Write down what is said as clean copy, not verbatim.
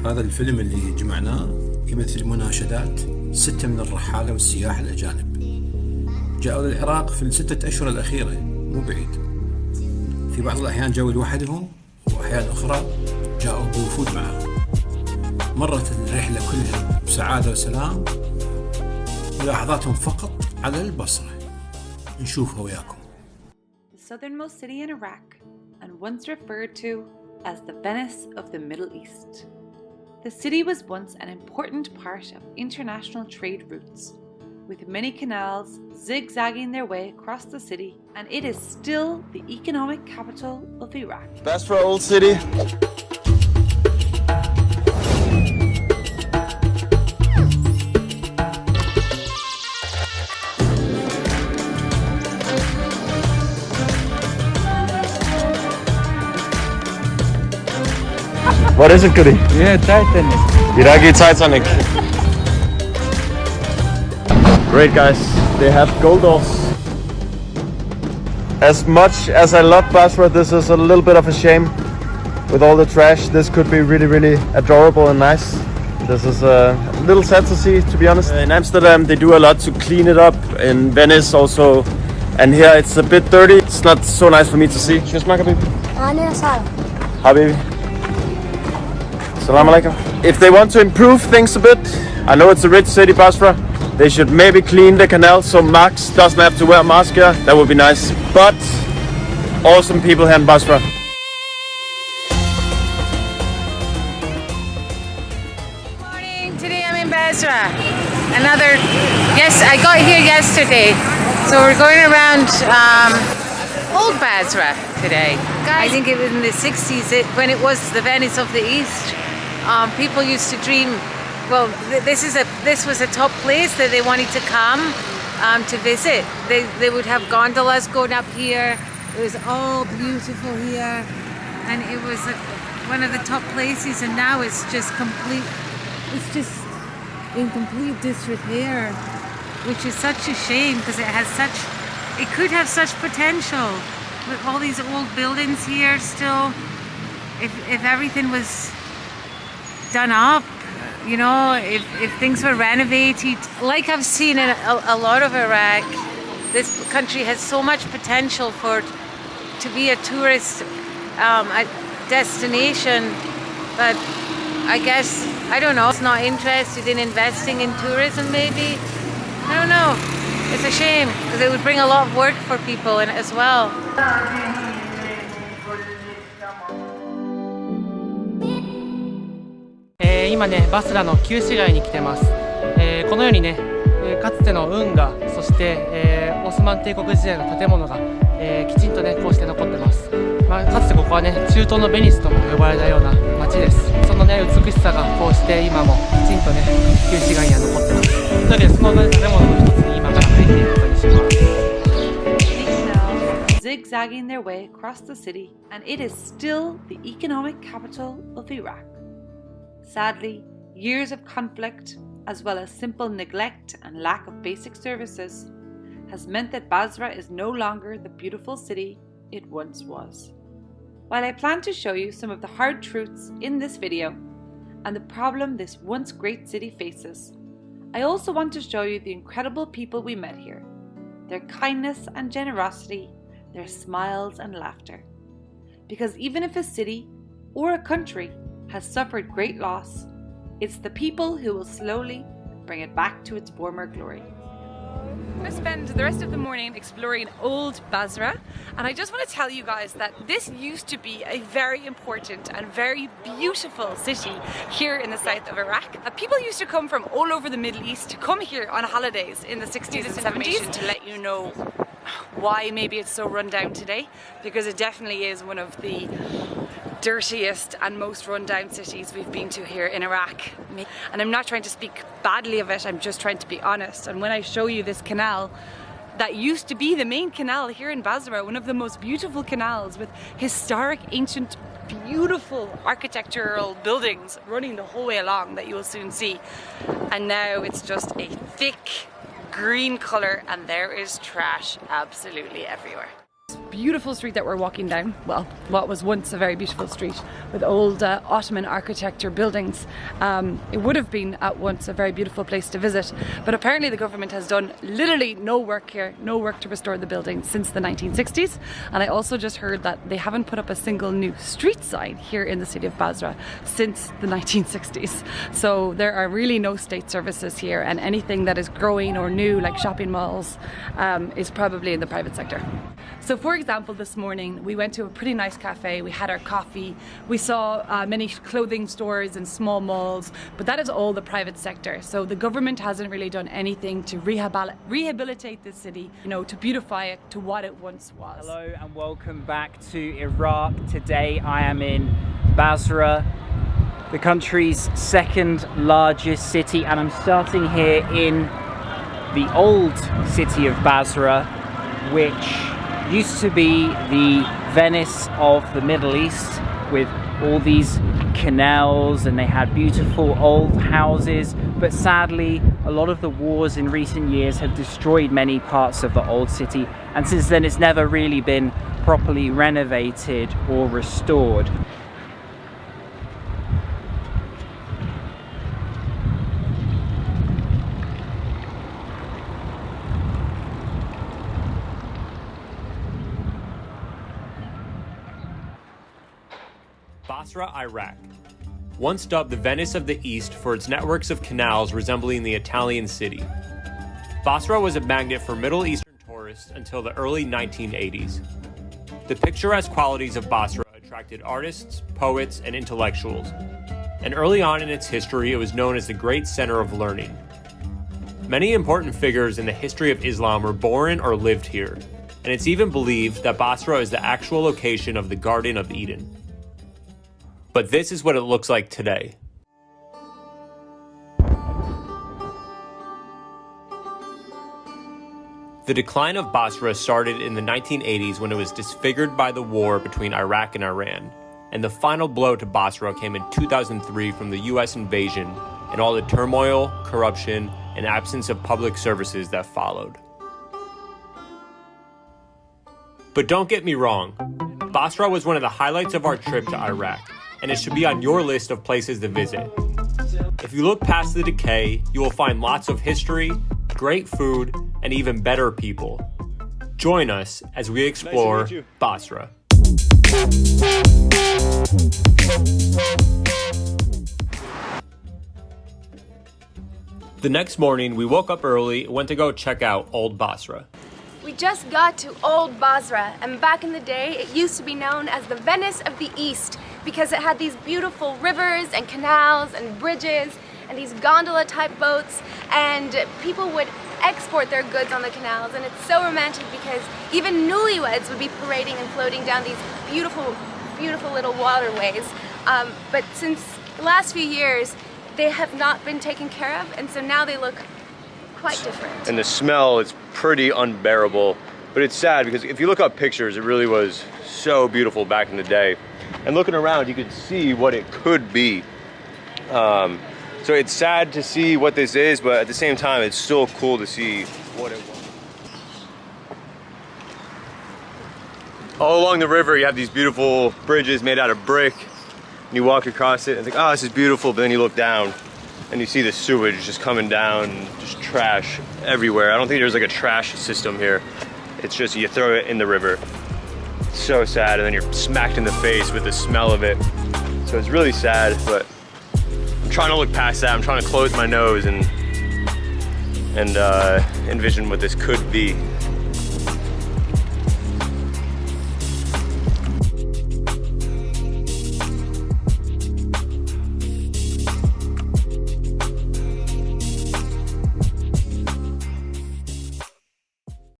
هذا الفيلم اللي جمعناه يمثل مناشدات 6 من الرحالة والسياح الأجانب جاءوا للعراق في ال6 أشهر الأخيرة، مو بعيد. في بعض الأحيان جاءوا لوحدهم، وأحيان أخرى جاءوا بوفود معهم. مرت الرحلة كلها بسعادة وسلام، ملاحظاتهم فقط على البصرة. نشوفها وياكم. The southernmost city in Iraq, and once referred to as the Venice of the Middle East. The city was once an important part of international trade routes, with many canals zigzagging their way across the city, and it is still the economic capital of Iraq. Basra, old city. What is it, Goody? Yeah, Titanic. Iraqi Titanic. Great, guys. They have gold doors. As much as I love Basra, this is a little bit of a shame. With all the trash, this could be really, really adorable and nice. This is a little sad to see, to be honest. In Amsterdam, they do a lot to clean it up. In Venice also. And here it's a bit dirty. It's not so nice for me to see. Shusmak, Habibi? Habibi. Assalamu alaikum. If they want to improve things a bit, I know it's a rich city, Basra, they should maybe clean the canal so Max doesn't have to wear a mask here. That would be nice. But awesome people here in Basra. Good morning. Today I'm in Basra. I got here yesterday. So we're going around old Basra today. I think it was in the 60s when it was the Venice of the East. People used to dream, well, this was a top place that they wanted to come to visit. They would have gondolas going up here. It was all beautiful here, and it was one of the top places. And now it's just in complete disrepair, which is such a shame because it could have such potential with all these old buildings here still. If everything was done up, you know, if things were renovated. Like I've seen in a lot of Iraq, this country has so much potential to be a tourist destination, but I guess, I don't know, it's not interested in investing in tourism maybe. I don't know. It's a shame because it would bring a lot of work for people in it as well. 今ねバスラの旧市街に来てます。このようにね、かつての運河、そして、オスマン帝国時代の建物が、きちんとねこうして残ってます。かつてここはね中東のベニスとも呼ばれたような街です。そのね美しさがこうして今もきちんとね旧市街には残ってます。というわけでその建物の一つに今から入っていくことにします。Zigzagging their way across the city, and it is still the economic capital of Iraq. Sadly, years of conflict, as well as simple neglect and lack of basic services, has meant that Basra is no longer the beautiful city it once was. While I plan to show you some of the hard truths in this video and the problem this once great city faces, I also want to show you the incredible people we met here, their kindness and generosity, their smiles and laughter. Because even if a city or a country has suffered great loss, it's the people who will slowly bring it back to its former glory. I'm going to spend the rest of the morning exploring old Basra, and I just want to tell you guys that this used to be a very important and very beautiful city here in the south of Iraq. People used to come from all over the Middle East to come here on holidays in the 60s and 70s to let you know why maybe it's so run down today, because it definitely is one of the dirtiest and most run-down cities we've been to here in Iraq. And I'm not trying to speak badly of it, I'm just trying to be honest. And when I show you this canal that used to be the main canal here in Basra, one of the most beautiful canals with historic, ancient, beautiful architectural buildings running the whole way along that you will soon see. And now it's just a thick green colour and there is trash absolutely everywhere. beautiful street that we're walking down, well, what was once a very beautiful street with old Ottoman architecture buildings. It would have been at once a very beautiful place to visit, but apparently the government has done literally no work here, no work to restore the building since the 1960s. And I also just heard that they haven't put up a single new street sign here in the city of Basra since the 1960s. So there are really no state services here, and anything that is growing or new, like shopping malls, is probably in the private sector. So for example, this morning we went to a pretty nice cafe, we had our coffee, we saw many clothing stores and small malls, but that is all the private sector. So the government hasn't really done anything to rehabilitate this city, you know, to beautify it to what it once was. Hello and welcome back to Iraq. Today I am in Basra, the country's second largest city, and I'm starting here in the old city of Basra, which used to be the Venice of the Middle East, with all these canals, and they had beautiful old houses, but sadly a lot of the wars in recent years have destroyed many parts of the old city, and since then it's never really been properly renovated or restored. Basra, Iraq. Once dubbed the Venice of the East for its networks of canals resembling the Italian city, Basra was a magnet for Middle Eastern tourists until the early 1980s. The picturesque qualities of Basra attracted artists, poets, and intellectuals, and early on in its history it was known as the great center of learning. Many important figures in the history of Islam were born or lived here, and it's even believed that Basra is the actual location of the Garden of Eden. But this is what it looks like today. The decline of Basra started in the 1980s when it was disfigured by the war between Iraq and Iran, and the final blow to Basra came in 2003 from the US invasion and all the turmoil, corruption, and absence of public services that followed. But don't get me wrong, Basra was one of the highlights of our trip to Iraq, and it should be on your list of places to visit. If you look past the decay, you will find lots of history, great food, and even better people. Join us as we explore Basra. The next morning, we woke up early and went to go check out Old Basra. We just got to Old Basra, and back in the day, it used to be known as the Venice of the East because it had these beautiful rivers and canals and bridges and these gondola-type boats, and people would export their goods on the canals, and it's so romantic because even newlyweds would be parading and floating down these beautiful, beautiful little waterways. But since the last few years, they have not been taken care of, and so now they look quite different. And the smell is pretty unbearable, but it's sad because if you look up pictures, it really was so beautiful back in the day. And looking around, you could see what it could be. So it's sad to see what this is, but at the same time, it's still cool to see what it was. All along the river, you have these beautiful bridges made out of brick. And you walk across it and think, oh, this is beautiful, but then you look down and you see the sewage just coming down, just trash everywhere. I don't think there's like a trash system here. It's just you throw it in the river. It's so sad, and then you're smacked in the face with the smell of it. So it's really sad, but I'm trying to look past that. I'm trying to close my nose and envision what this could be.